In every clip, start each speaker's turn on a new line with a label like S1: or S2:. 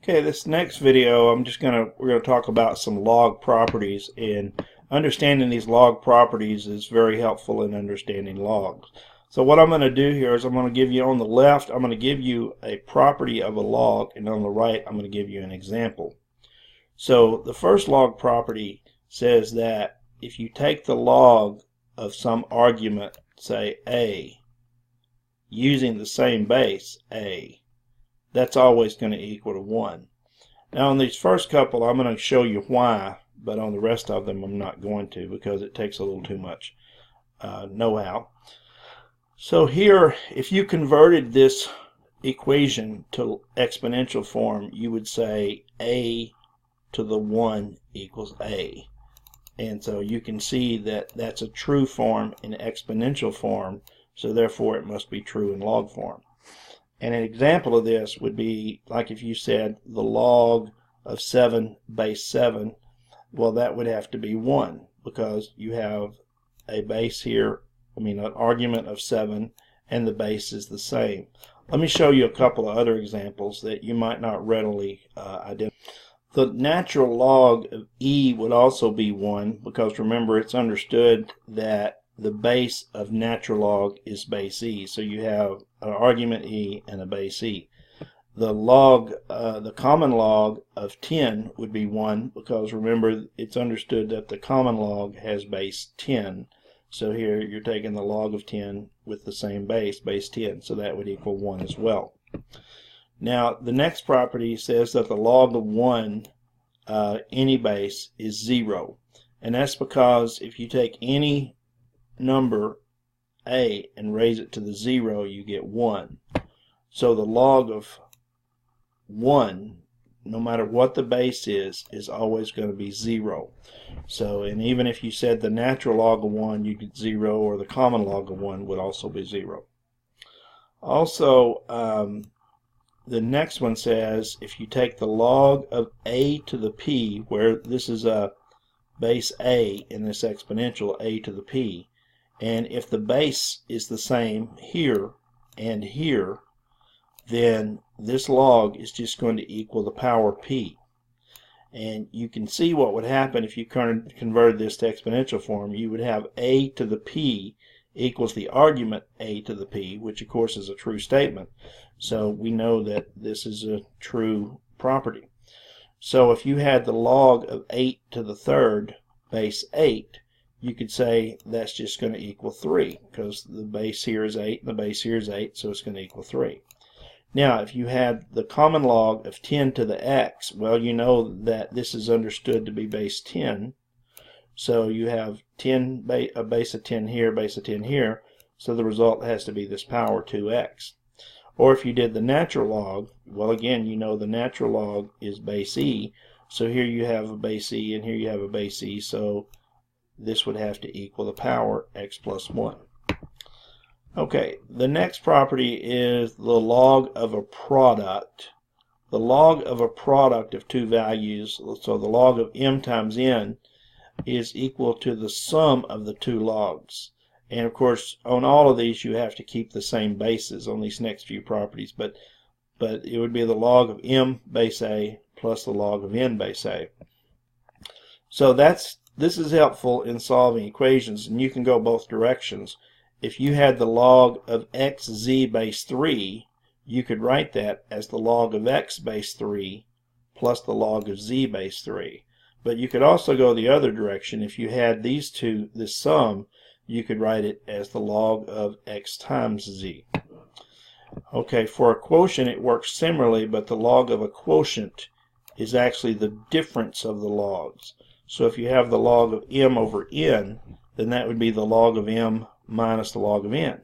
S1: Okay, this next video we're gonna talk about some log properties, and understanding these log properties is very helpful in understanding logs. So what I'm going to do here is I'm going to give you on the left, I'm going to give you a property of a log, and on the right I'm going to give you an example. So the first log property says that if you take the log of some argument, say a, using the same base a, that's always going to equal to 1. Now on these first couple I'm going to show you why, but on the rest of them I'm not going to, because it takes a little too much know-how. So here, if you converted this equation to exponential form, you would say a to the 1 equals a. And so you can see that that's a true form in exponential form, so therefore it must be true in log form. And an example of this would be like if you said the log of 7 base 7, well, that would have to be 1, because you have a base here, an argument of 7, and the base is the same. Let me show you a couple of other examples that you might not readily identify. The natural log of e would also be 1, because remember, it's understood that the base of natural log is base e. So you have an argument e and a base e. The common log of 10 would be 1, because remember, it's understood that the common log has base 10. So here you're taking the log of 10 with the same base 10, so that would equal 1 as well. Now the next property says that the log of 1, any base, is 0. And that's because if you take any number a and raise it to the 0, you get 1. So the log of 1, no matter what the base is always going to be 0. So, and even if you said the natural log of 1, you get 0, or the common log of 1 would also be 0. Also, the next one says if you take the log of a to the p, where this is a base a in this exponential, a to the p, and if the base is the same here and here, then this log is just going to equal the power p. And you can see what would happen if you converted this to exponential form. You would have a to the p equals the argument a to the p, which of course is a true statement. So we know that this is a true property. So if you had the log of 8 to the third base 8, you could say that's just going to equal 3, because the base here is 8 and the base here is 8, so it's going to equal 3. Now if you had the common log of 10 to the x, well, you know that this is understood to be base 10. So you have a base of 10 here, base of 10 here, so the result has to be this power 2x. Or if you did the natural log, well, again, you know the natural log is base e, so here you have a base e and here you have a base e, so this would have to equal the power x plus 1. Okay, the next property is the log of a product. The log of a product of two values, so the log of m times n, is equal to the sum of the two logs. And of course, on all of these you have to keep the same bases on these next few properties, but it would be the log of m base a plus the log of n base a. So this is helpful in solving equations, and you can go both directions. If you had the log of xz base 3, you could write that as the log of x base 3 plus the log of z base 3. But you could also go the other direction. If you had these two, this sum, you could write it as the log of x times z. Okay, for a quotient it works similarly, but the log of a quotient is actually the difference of the logs. So if you have the log of m over n, then that would be the log of m minus the log of n.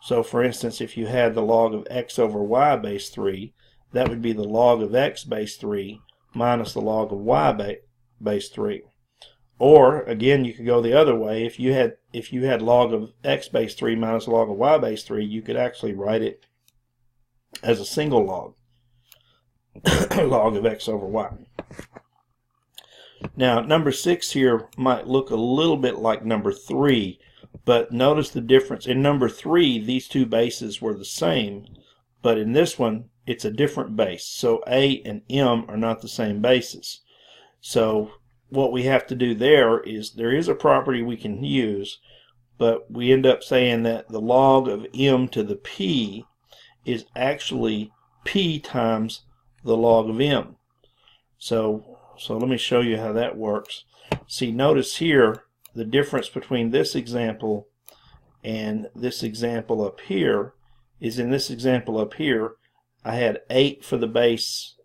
S1: So for instance, if you had the log of x over y base 3, that would be the log of x base 3 minus the log of y base 3. Or again, you could go the other way. If you had log of x base 3 minus log of y base 3, you could actually write it as a single log, log of x over y. Now number 6 here might look a little bit like number 3, but notice the difference. In number 3, these two bases were the same, but in this one, it's a different base. So a and m are not the same bases. So what we have to do there is a property we can use, but we end up saying that the log of m to the p is actually p times the log of m. So let me show you how that works. See, notice here the difference between this example and this example up here is, in this example up here I had 8 for the base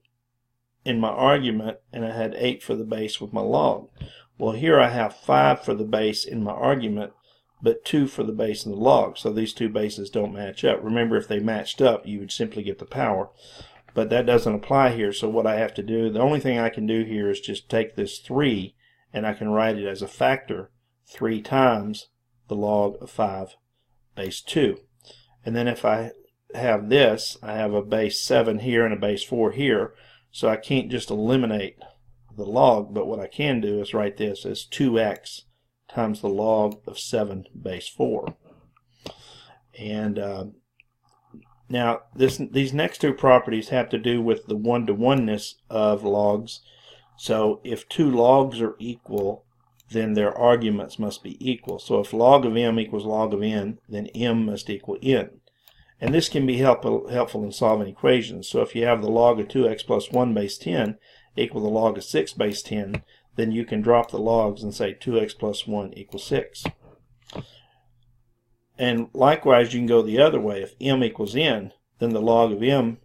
S1: in my argument and I had 8 for the base with my log. Well, here I have 5 for the base in my argument but 2 for the base in the log, so these two bases don't match up. Remember, if they matched up you would simply get the power, but that doesn't apply here. So what I have to do, the only thing I can do here is just take this 3 and I can write it as a factor, 3 times the log of 5 base 2. And then if I have this, I have a base 7 here and a base 4 here, so I can't just eliminate the log, but what I can do is write this as 2x times the log of 7 base 4. And now these next two properties have to do with the one-to-oneness of logs. So if two logs are equal, then their arguments must be equal. So if log of m equals log of n, then m must equal n. And this can be helpful in solving equations. So if you have the log of 2x plus 1 base 10 equal the log of 6 base 10, then you can drop the logs and say 2x plus 1 equals 6. And likewise, you can go the other way. If m equals n, then the log of m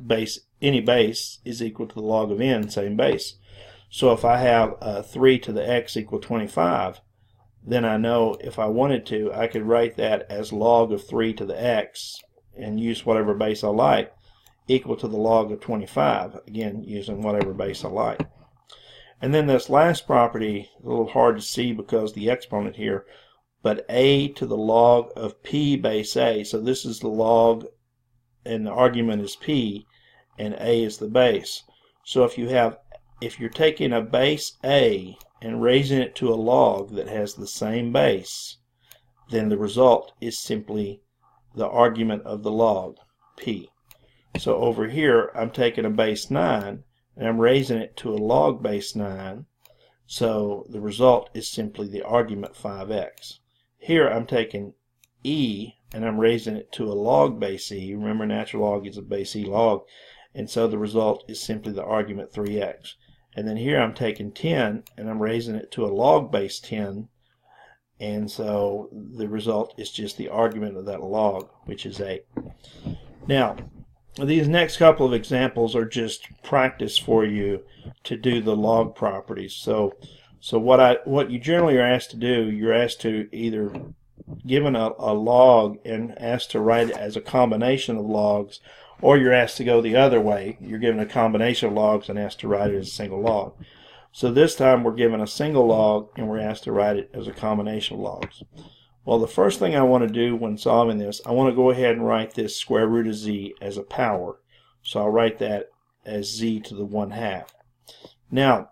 S1: base, any base, is equal to the log of n, same base. So if I have 3 to the x equal 25, then I know if I wanted to, I could write that as log of 3 to the x and use whatever base I like, equal to the log of 25, again using whatever base I like. And then this last property, a little hard to see because of the exponent here, but a to the log of p base a. So this is the log and the argument is p and a is the base. So if you're taking a base a and raising it to a log that has the same base, then the result is simply the argument of the log, p. So over here I'm taking a base 9 and I'm raising it to a log base 9, so the result is simply the argument 5x. Here I'm taking e and I'm raising it to a log base e. Remember, natural log is a base e log, and so the result is simply the argument 3x. And then here I'm taking 10 and I'm raising it to a log base 10, and so the result is just the argument of that log, which is 8. Now, these next couple of examples are just practice for you to do the log properties. So what you generally are asked to do, you're asked to either, given a log and asked to write it as a combination of logs, or you're asked to go the other way. You're given a combination of logs and asked to write it as a single log. So this time we're given a single log and we're asked to write it as a combination of logs. Well, the first thing I want to do when solving this, I want to go ahead and write this square root of z as a power. So I'll write that as z to the 1/2. Now,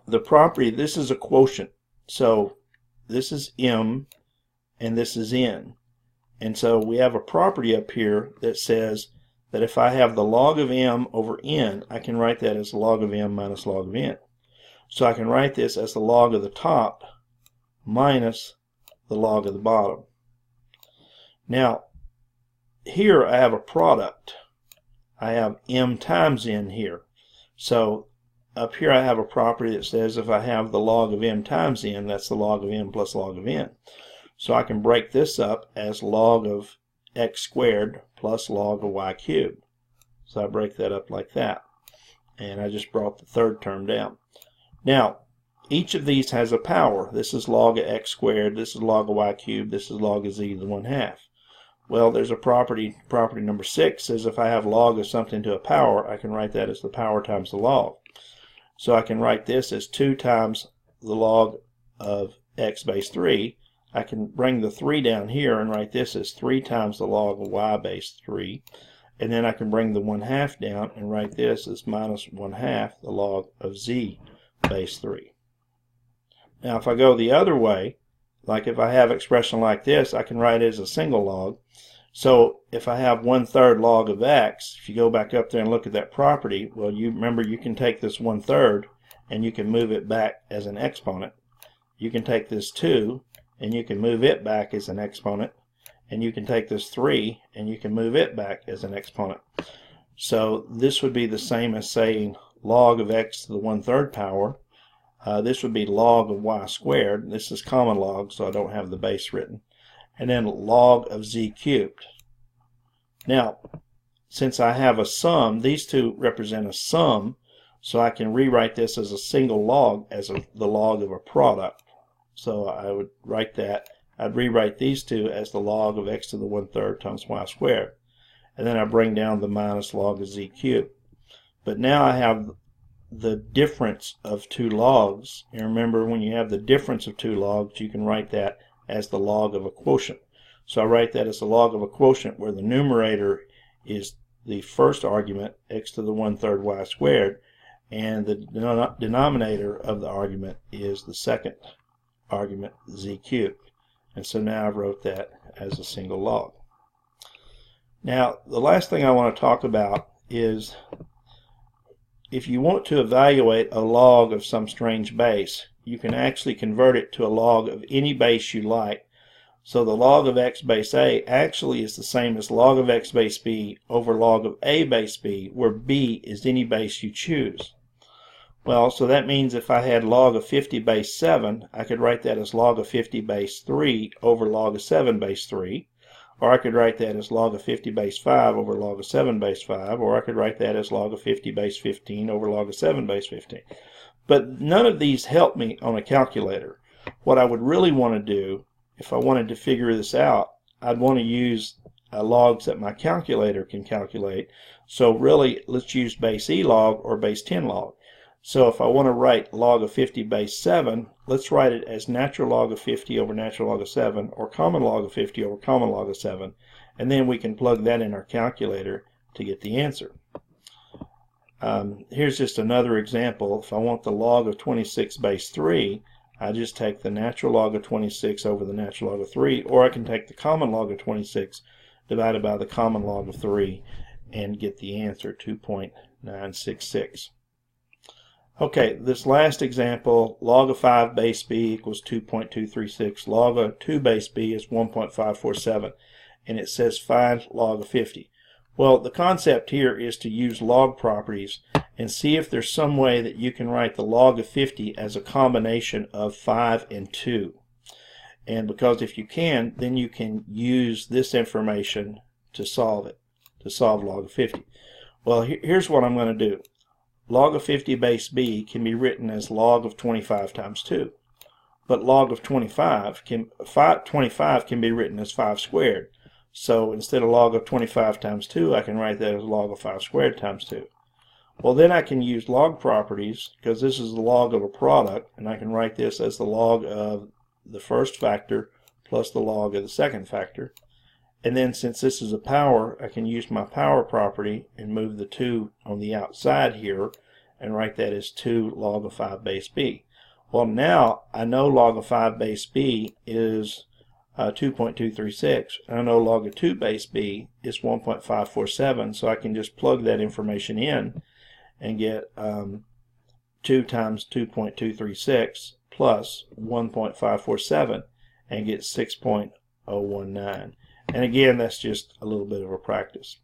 S1: the property, this is a quotient. So this is m and this is n. And so we have a property up here that says that if I have the log of m over n, I can write that as the log of m minus log of n. So I can write this as the log of the top minus the log of the bottom. Now, here I have a product. I have m times n here. So up here I have a property that says if I have the log of m times n, that's the log of m plus log of n. So I can break this up as log of x squared plus log of y cubed. So I break that up like that. And I just brought the third term down. Now, each of these has a power. This is log of x squared, this is log of y cubed, this is log of z to the 1/2. Well, there's a property number 6 says if I have log of something to a power, I can write that as the power times the log. So I can write this as 2 times the log of x base 3. I can bring the 3 down here and write this as 3 times the log of y base 3. And then I can bring the 1/2 down and write this as minus 1/2 the log of z base 3. Now if I go the other way, like if I have an expression like this, I can write it as a single log. So if I have 1/3 log of x, if you go back up there and look at that property, well, you remember you can take this 1/3 and you can move it back as an exponent. You can take this 2 and you can move it back as an exponent. And you can take this 3 and you can move it back as an exponent. So this would be the same as saying log of x to the 1/3 power. This would be log of y squared. This is common log, so I don't have the base written. And then log of z cubed. Now, since I have a sum, these two represent a sum, so I can rewrite this as a single log as the log of a product. So I would write that. I'd rewrite these two as the log of x to the 1/3 times y squared. And then I bring down the minus log of z cubed. But now I have the difference of two logs. And remember, when you have the difference of two logs, you can write that as the log of a quotient. So I write that as the log of a quotient where the numerator is the first argument, x to the 1/3 y squared, and the denominator of the argument is the second argument, z cubed. And so now I wrote that as a single log. Now, the last thing I want to talk about is if you want to evaluate a log of some strange base, you can actually convert it to a log of any base you like. So the log of x base a actually is the same as log of x base b over log of a base b, where b is any base you choose. Well, so that means if I had log of 50 base 7, I could write that as log of 50 base 3 over log of 7 base 3. Or I could write that as log of 50 base 5 over log of 7 base 5. Or I could write that as log of 50 base 15 over log of 7 base 15. But none of these help me on a calculator. What I would really want to do, if I wanted to figure this out, I'd want to use logs that my calculator can calculate. So really, let's use base e log or base 10 log. So if I want to write log of 50 base 7, let's write it as natural log of 50 over natural log of 7, or common log of 50 over common log of 7, and then we can plug that in our calculator to get the answer. Here's just another example. If I want the log of 26 base 3, I just take the natural log of 26 over the natural log of 3, or I can take the common log of 26 divided by the common log of 3 and get the answer, 2.966. Okay, this last example, log of 5 base b equals 2.236. Log of 2 base b is 1.547. And it says find log of 50. Well, the concept here is to use log properties and see if there's some way that you can write the log of 50 as a combination of 5 and 2. And because if you can, then you can use this information to solve it, to solve log of 50. Well, here's what I'm going to do. Log of 50 base b can be written as log of 25 times 2. But log of 25 can be written as 5 squared. So instead of log of 25 times 2, I can write that as log of 5 squared times 2. Well, then I can use log properties, because this is the log of a product, and I can write this as the log of the first factor plus the log of the second factor. And then since this is a power, I can use my power property and move the 2 on the outside here and write that as 2 log of 5 base b. Well, now I know log of 5 base b is 2.236. I know log of 2 base b is 1.547, so I can just plug that information in and get 2 times 2.236 plus 1.547 and get 6.019. And again, that's just a little bit of a practice.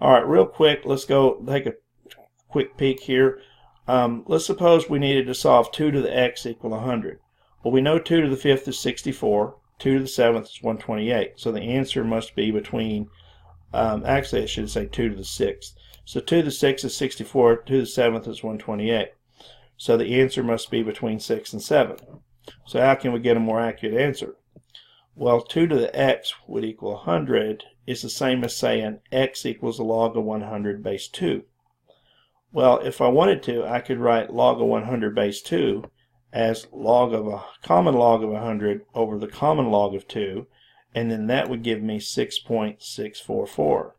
S1: All right, real quick, let's go take a quick peek here. Let's suppose we needed to solve 2 to the x equal 100. Well, we know 2 to the 5th is 64, 2 to the 7th is 128. So the answer must be between, actually I should say 2 to the 6th. So 2 to the 6th is 64, 2 to the 7th is 128. So the answer must be between 6 and 7. So how can we get a more accurate answer? Well, 2 to the x would equal 100 is the same as saying x equals the log of 100 base 2. Well, if I wanted to, I could write log of 100 base 2 as log of a common log of 100 over the common log of 2, and then that would give me 6.644.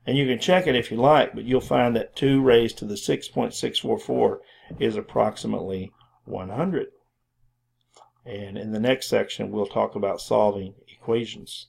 S1: And you can check it if you like, but you'll find that 2 raised to the 6.644 is approximately 100. And in the next section, we'll talk about solving equations.